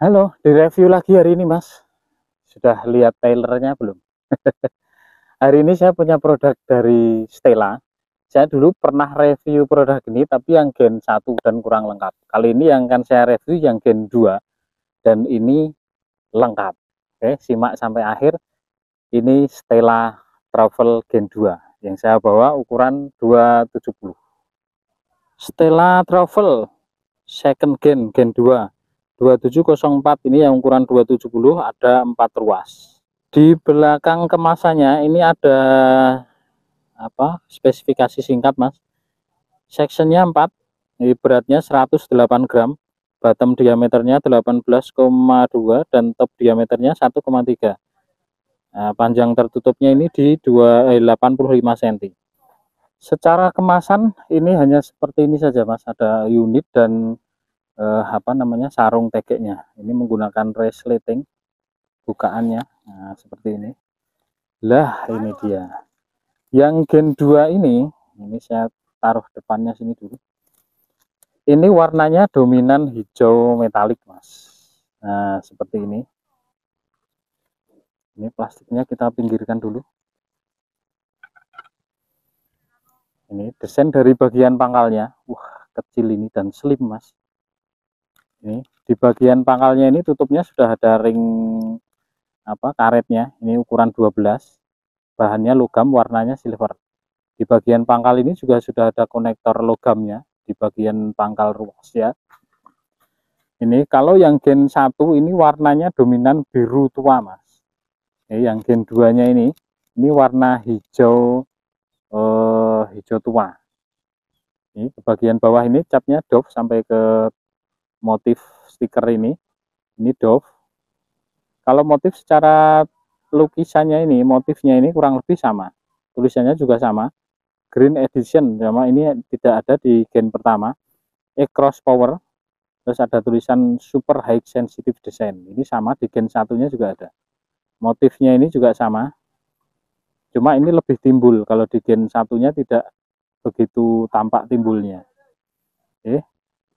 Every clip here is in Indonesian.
Halo, direview lagi hari ini Mas. Sudah lihat trailernya belum? Hari ini saya punya produk dari Stella. Saya dulu pernah review produk ini tapi yang Gen 1 dan kurang lengkap. Kali ini yang akan saya review yang Gen 2 dan ini lengkap. Oke, simak sampai akhir. Ini Stella Travel Gen 2 yang saya bawa ukuran 270. Stella Travel Second Gen 2 2704, ini yang ukuran 270, ada 4 ruas. Di belakang kemasannya ini ada spesifikasi singkat Mas. Sectionnya 4, ini beratnya 108 gram, bottom diameternya 18,2 dan top diameternya 1,3. Nah, panjang tertutupnya ini di 85 cm. Secara kemasan ini hanya seperti ini saja Mas, ada unit dan sarung tegeknya. Ini menggunakan resleting bukaannya. Nah, seperti ini. Lah, ini dia. Yang Gen 2 ini saya taruh depannya sini dulu. Ini warnanya dominan hijau metalik, Mas. Nah, seperti ini. Ini plastiknya kita pinggirkan dulu. Ini desain dari bagian pangkalnya. Wah, kecil ini dan slim, Mas. Ini di bagian pangkalnya ini tutupnya sudah ada ring karetnya. Ini ukuran 12. Bahannya logam, warnanya silver. Di bagian pangkal ini juga sudah ada konektor logamnya di bagian pangkal ruas ya. Ini kalau yang Gen 1 ini warnanya dominan biru tua Mas. Yang Gen 2-nya ini warna hijau hijau tua. Ini ke bagian bawah ini catnya doff sampai ke motif stiker ini. Ini doff. Kalau motif secara lukisannya ini, motifnya ini kurang lebih sama. Tulisannya juga sama. Green Edition, sama ini tidak ada di gen pertama. Cross Power, terus ada tulisan Super High Sensitive Design. Ini sama di gen satunya juga ada. Motifnya ini juga sama. Cuma ini lebih timbul, kalau di gen satunya tidak begitu tampak timbulnya. Oke.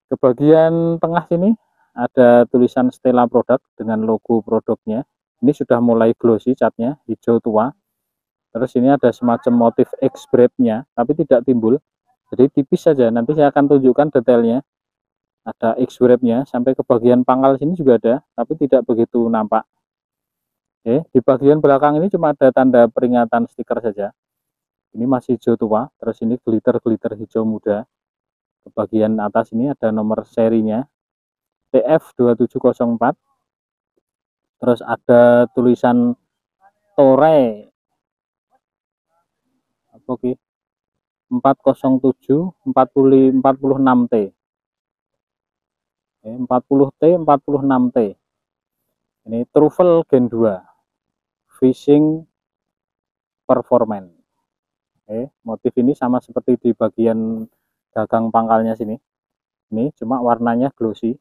Ke bagian tengah sini ada tulisan Stella Product dengan logo produknya. Ini sudah mulai glossy catnya, hijau tua. Terus ini ada semacam motif X-braid-nya, tapi tidak timbul. Jadi tipis saja, nanti saya akan tunjukkan detailnya. Ada X-braid-nya, sampai ke bagian pangkal sini juga ada, tapi tidak begitu nampak. Oke, di bagian belakang ini cuma ada tanda peringatan stiker saja. Ini masih hijau tua, terus ini glitter-glitter hijau muda. Ke bagian atas ini ada nomor serinya, TF2704. Terus ada tulisan Tore 407 46T. 40T 46T. Ini Truffle Gen 2 Fishing Performance. Motif ini sama seperti di bagian gagang pangkalnya sini. Ini cuma warnanya glossy.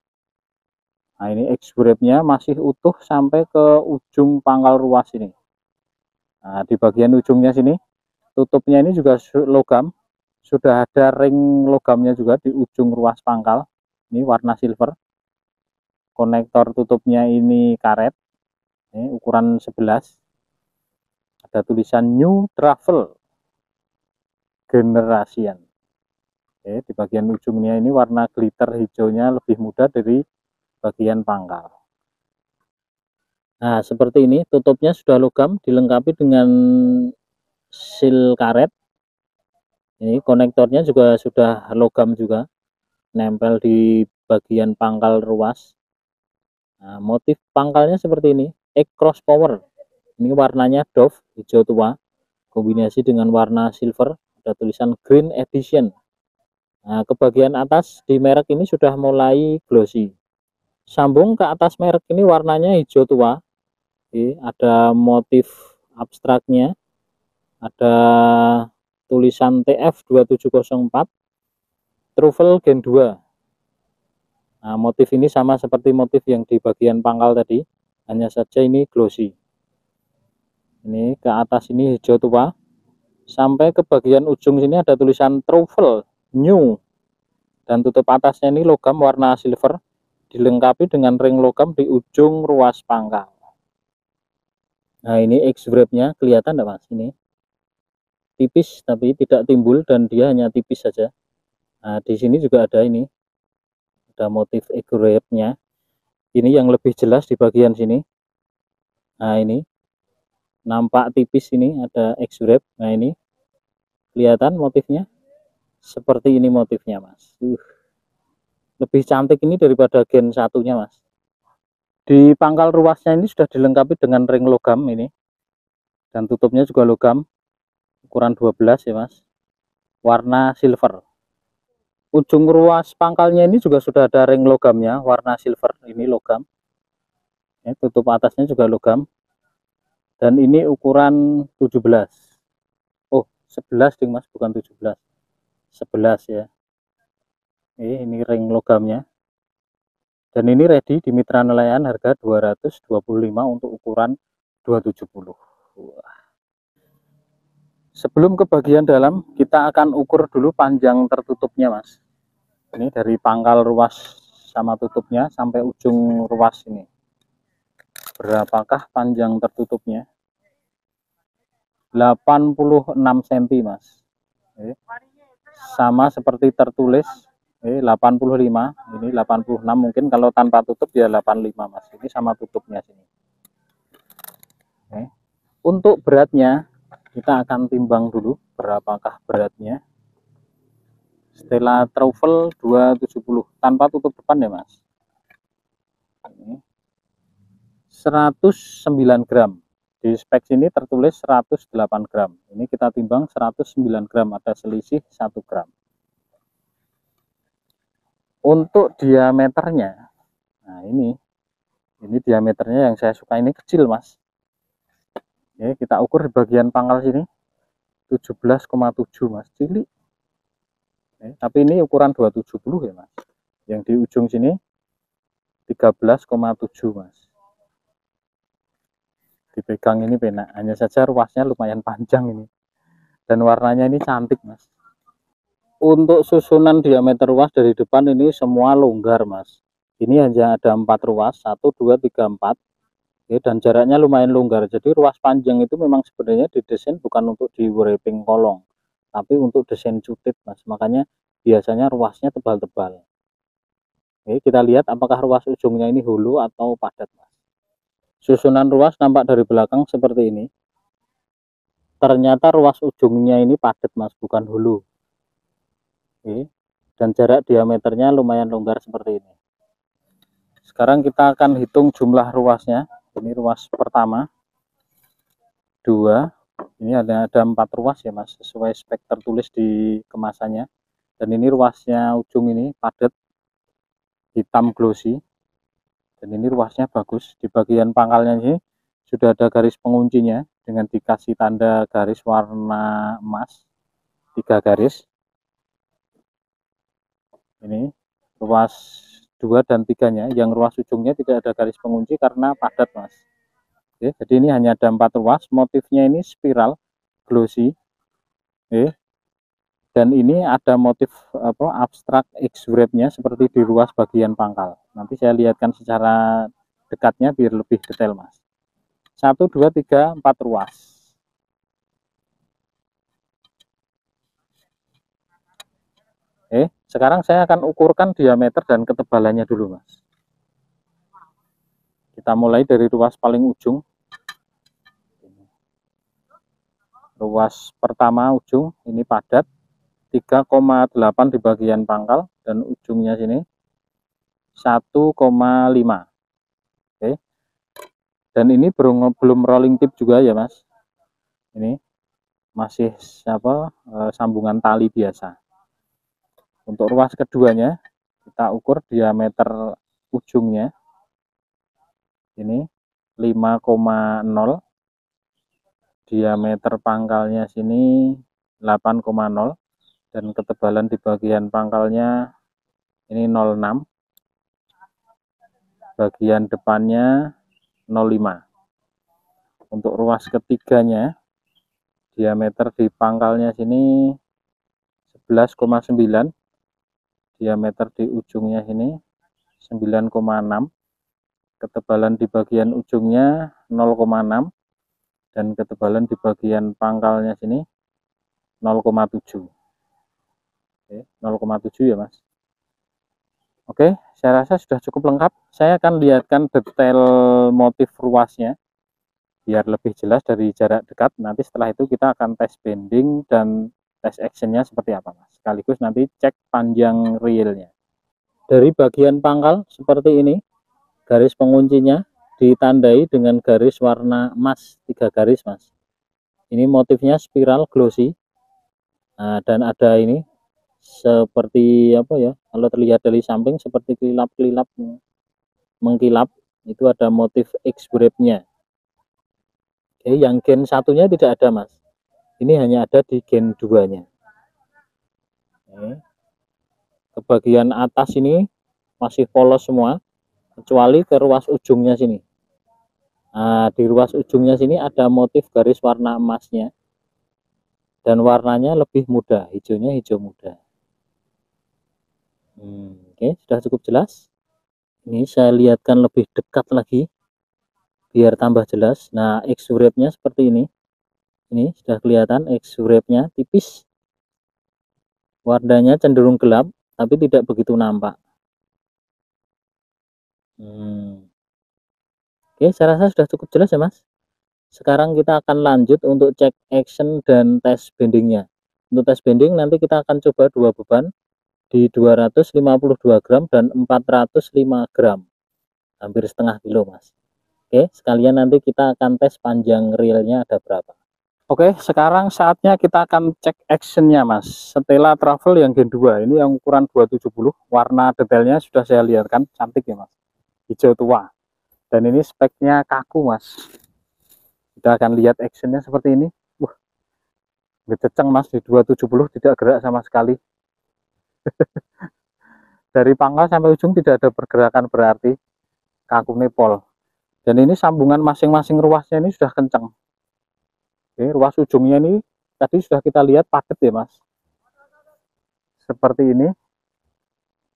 Nah, ini X-braid-nya masih utuh sampai ke ujung pangkal ruas ini. Nah, di bagian ujungnya sini tutupnya ini juga logam. Sudah ada ring logamnya juga di ujung ruas pangkal. Ini warna silver. Konektor tutupnya ini karet. Ini ukuran 11. Ada tulisan New Travel Generation. Di bagian ujungnya ini warna glitter hijaunya lebih muda dari bagian pangkal. Nah, seperti ini tutupnya sudah logam, dilengkapi dengan seal karet. Ini konektornya juga sudah logam juga, nempel di bagian pangkal ruas. Nah, motif pangkalnya seperti ini, Cross Power. Ini warnanya doff hijau tua, kombinasi dengan warna silver, ada tulisan Green Edition. Nah, ke bagian atas di merek ini sudah mulai glossy. Sambung ke atas merek ini warnanya hijau tua. Ada motif abstraknya, ada tulisan TF2704 Truffle Gen 2. Nah, motif ini sama seperti motif yang di bagian pangkal tadi, hanya saja ini glossy. Ini ke atas ini hijau tua, sampai ke bagian ujung sini ada tulisan Truffle New, dan tutup atasnya ini logam warna silver, dilengkapi dengan ring logam di ujung ruas pangkal. Nah, ini X-wrap-nya kelihatan enggak Mas? Ini tipis tapi tidak timbul dan dia hanya tipis saja. Nah, di sini juga ada ini. Ada motif X-wrap-nya. Ini yang lebih jelas di bagian sini. Nah, ini nampak tipis, ini ada X-wrap. Nah, ini kelihatan motifnya. Seperti ini motifnya, Mas. Lebih cantik ini daripada gen satunya, Mas. Di pangkal ruasnya ini sudah dilengkapi dengan ring logam ini. Dan tutupnya juga logam. Ukuran 12 ya, Mas. Warna silver. Ujung ruas pangkalnya ini juga sudah ada ring logamnya, warna silver. Ini logam. Ya, tutup atasnya juga logam. Dan ini ukuran 17. Oh, 11 ding Mas, bukan 17. 11 ya. Ini ring logamnya. Dan ini ready di Mitra Nelayan harga 225 untuk ukuran 270. Wah. Sebelum ke bagian dalam, kita akan ukur dulu panjang tertutupnya, Mas. Ini dari pangkal ruas sama tutupnya sampai ujung ruas ini. Berapakah panjang tertutupnya? 86 cm, Mas. Sama seperti tertulis 85, ini 86, mungkin kalau tanpa tutup ya 85, Mas. Ini sama tutupnya sini. Untuk beratnya kita akan timbang dulu berapakah beratnya. Stella Truffle 270 tanpa tutup depan ya, Mas. Ini 109 gram. Di spek sini tertulis 108 gram. Ini kita timbang 109 gram, ada selisih 1 gram. Untuk diameternya, nah ini diameternya yang saya suka, ini kecil, Mas. Oke, kita ukur di bagian pangkal sini 17,7, Mas, cilik. Oke, tapi ini ukuran 270 ya, Mas. Yang di ujung sini 13,7, Mas. Dipegang ini penak, hanya saja ruasnya lumayan panjang ini. Dan warnanya ini cantik, Mas. Untuk susunan diameter ruas dari depan ini semua longgar, Mas. Ini hanya ada 4 ruas, 1, 2, 3, 4. Ya, dan jaraknya lumayan longgar. Jadi ruas panjang itu memang sebenarnya didesain bukan untuk di wrapping kolong, tapi untuk desain cutit, Mas. Makanya biasanya ruasnya tebal-tebal. Oke, kita lihat apakah ruas ujungnya ini hulu atau padat, Mas. Susunan ruas nampak dari belakang seperti ini. Ternyata ruas ujungnya ini padat, Mas, bukan hulu. Oke. Dan jarak diameternya lumayan longgar seperti ini. Sekarang kita akan hitung jumlah ruasnya. Ini ruas pertama, 2, ini ada 4 ruas ya, Mas, sesuai spek tertulis di kemasannya. Dan ini ruasnya ujung ini padat, hitam glossy. Dan ini ruasnya bagus. Di bagian pangkalnya ini sudah ada garis penguncinya dengan dikasih tanda garis warna emas, 3 garis. Ini ruas 2 dan 3-nya, yang ruas ujungnya tidak ada garis pengunci karena padat, Mas. Oke, jadi ini hanya ada 4 ruas, motifnya ini spiral glossy. Oke. Dan ini ada motif abstrak X-wrap-nya seperti di ruas bagian pangkal. Nanti saya lihatkan secara dekatnya biar lebih detail, Mas. 1, 2, 3, 4 ruas. Sekarang saya akan ukurkan diameter dan ketebalannya dulu, Mas. Kita mulai dari ruas paling ujung. Ruas pertama ujung ini padat, 3,8 di bagian pangkal dan ujungnya sini 1,5. Oke. Dan ini belum rolling tip juga ya, Mas. Ini masih sambungan tali biasa. Untuk ruas keduanya kita ukur diameter ujungnya ini 5,0, diameter pangkalnya sini 8,0, dan ketebalan di bagian pangkalnya ini 0,6, bagian depannya 0,5. Untuk ruas ketiganya diameter di pangkalnya sini 11,9, diameter di ujungnya sini 9,6, ketebalan di bagian ujungnya 0,6, dan ketebalan di bagian pangkalnya sini 0,7. Oke, 0,7 ya Mas. Oke, saya rasa sudah cukup lengkap. Saya akan lihatkan detail motif ruasnya biar lebih jelas dari jarak dekat. Nanti setelah itu kita akan tes bending dan tes actionnya seperti apa Mas. Sekaligus nanti cek panjang realnya. Dari bagian pangkal seperti ini, garis penguncinya ditandai dengan garis warna emas, 3 garis Mas. Ini motifnya spiral glossy. Nah, dan ada ini seperti apa ya, kalau terlihat dari samping seperti kilap-kilap mengkilap, itu ada motif X-wrap-nya. Oke, yang gen satunya tidak ada Mas, ini hanya ada di gen 2 nya. Oke. Ke bagian atas ini masih polos semua kecuali ke ruas ujungnya sini. Nah, di ruas ujungnya sini ada motif garis warna emasnya dan warnanya lebih muda, hijaunya hijau muda. Oke, sudah cukup jelas. Ini saya lihatkan lebih dekat lagi biar tambah jelas. Nah, X-wrap-nya seperti ini. Ini sudah kelihatan X-wrap-nya tipis. Warnanya cenderung gelap, tapi tidak begitu nampak. Oke, saya rasa sudah cukup jelas ya Mas. Sekarang kita akan lanjut untuk cek action dan tes bendingnya. Untuk tes bending nanti kita akan coba 2 beban di 252 gram dan 405 gram. Hampir setengah kilo Mas. Oke, sekalian nanti kita akan tes panjang realnya ada berapa. Oke, sekarang saatnya kita akan cek actionnya Mas. Stella Travel yang gen 2, ini yang ukuran 270, warna detailnya sudah saya lihatkan, cantik ya Mas, hijau tua. Dan ini speknya kaku Mas. Kita akan lihat actionnya seperti ini. Wah, ngececeng Mas, di 270 tidak gerak sama sekali. Dari pangkal sampai ujung tidak ada pergerakan berarti, kaku nepol. Dan ini sambungan masing-masing ruasnya ini sudah kencang. Oke, ruas ujungnya ini tadi sudah kita lihat paket ya Mas, seperti ini,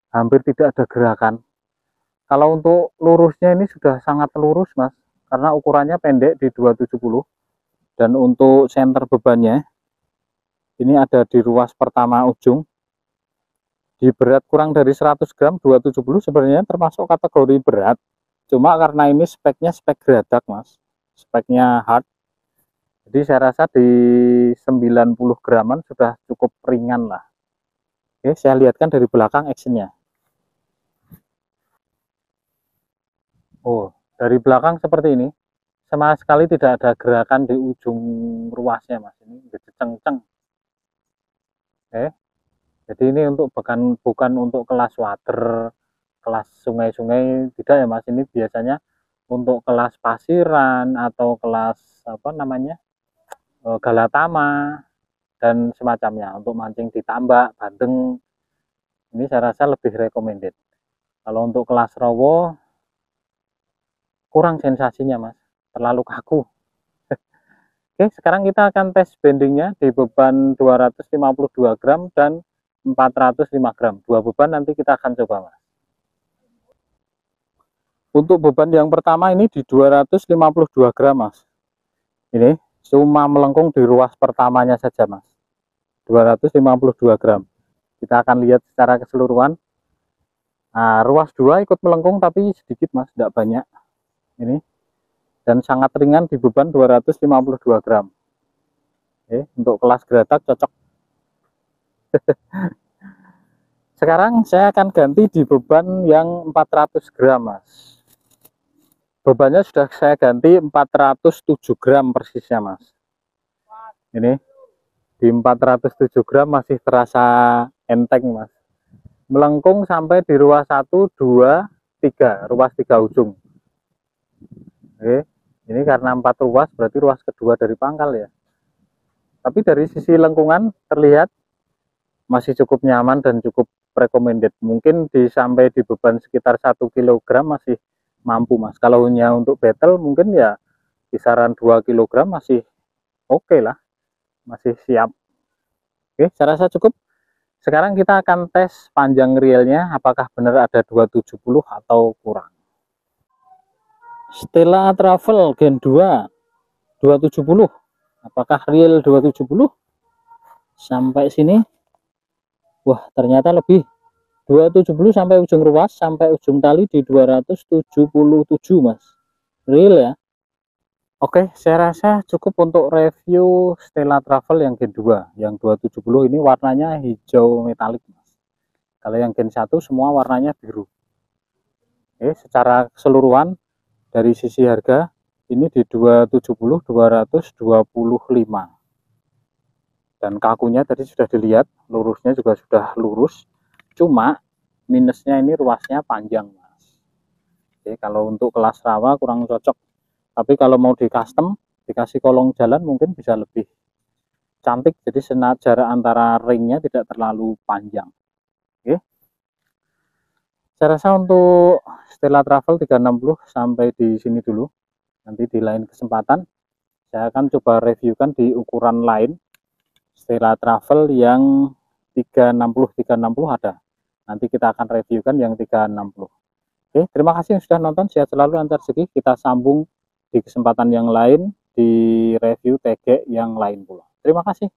hampir tidak ada gerakan. Kalau untuk lurusnya ini sudah sangat lurus Mas, karena ukurannya pendek di 270. Dan untuk center bebannya ini ada di ruas pertama ujung, di berat kurang dari 100 gram. 270 sebenarnya termasuk kategori berat, cuma karena ini speknya spek geradak Mas, speknya hard, jadi saya rasa di 90 graman sudah cukup ringan lah. Oke, saya lihatkan dari belakang actionnya. Oh, dari belakang seperti ini, sama sekali tidak ada gerakan di ujung ruasnya Mas, ini ceng-ceng. Oke, jadi ini untuk bukan untuk kelas water, kelas sungai-sungai, tidak ya Mas, ini biasanya untuk kelas pasiran atau kelas apa namanya, galatama dan semacamnya, untuk mancing di tambak, bandeng, ini saya rasa lebih recommended. Kalau untuk kelas rowo kurang sensasinya Mas, terlalu kaku. Oke, sekarang kita akan tes bendingnya di beban 252 gram dan 405 gram. 2 beban nanti kita akan coba Mas. Untuk beban yang pertama ini di 252 gram Mas. Ini cuma melengkung di ruas pertamanya saja Mas, 252 gram. Kita akan lihat secara keseluruhan. Nah, ruas 2 ikut melengkung tapi sedikit Mas, tidak banyak. Ini dan sangat ringan di beban 252 gram. Oke, untuk kelas geratak cocok. Sekarang saya akan ganti di beban yang 400 gram Mas. Bebannya sudah saya ganti 407 gram persisnya Mas. Ini di 407 gram masih terasa enteng Mas, melengkung sampai di ruas 1, 2, 3, ruas 3 ujung. Oke, ini karena 4 ruas berarti ruas kedua dari pangkal ya, tapi dari sisi lengkungan terlihat masih cukup nyaman dan cukup recommended. Mungkin sampai di beban sekitar 1 kg masih mampu Mas. Kalau hanya untuk battle mungkin ya kisaran 2 kg masih oke lah, masih siap. Oke, saya rasa cukup. Sekarang kita akan tes panjang reelnya, apakah benar ada 270 atau kurang. Stella Travel Gen 2 270, apakah real 270? Sampai sini, wah ternyata lebih. 270 sampai ujung ruas, sampai ujung tali di 277 mas, real ya. Oke, saya rasa cukup untuk review Stella Travel yang Gen 2. Yang 270 ini warnanya hijau metalik mas. Kalau yang Gen 1 semua warnanya biru. Oke, secara keseluruhan dari sisi harga ini di 270 225. Dan kakunya tadi sudah dilihat, lurusnya juga sudah lurus, cuma minusnya ini ruasnya panjang mas. Oke, kalau untuk kelas rawa kurang cocok, tapi kalau mau di custom dikasih kolong jalan mungkin bisa lebih cantik, jadi jarak antara ringnya tidak terlalu panjang. Oke, saya rasa untuk Stella Travel 360 sampai di sini dulu. Nanti di lain kesempatan saya akan coba reviewkan di ukuran lain Stella Travel yang 360 ada. Nanti kita akan reviewkan yang 360. Oke, terima kasih yang sudah nonton. Sehat selalu, lancar rezeki. Kita sambung di kesempatan yang lain di review TG yang lain pula. Terima kasih.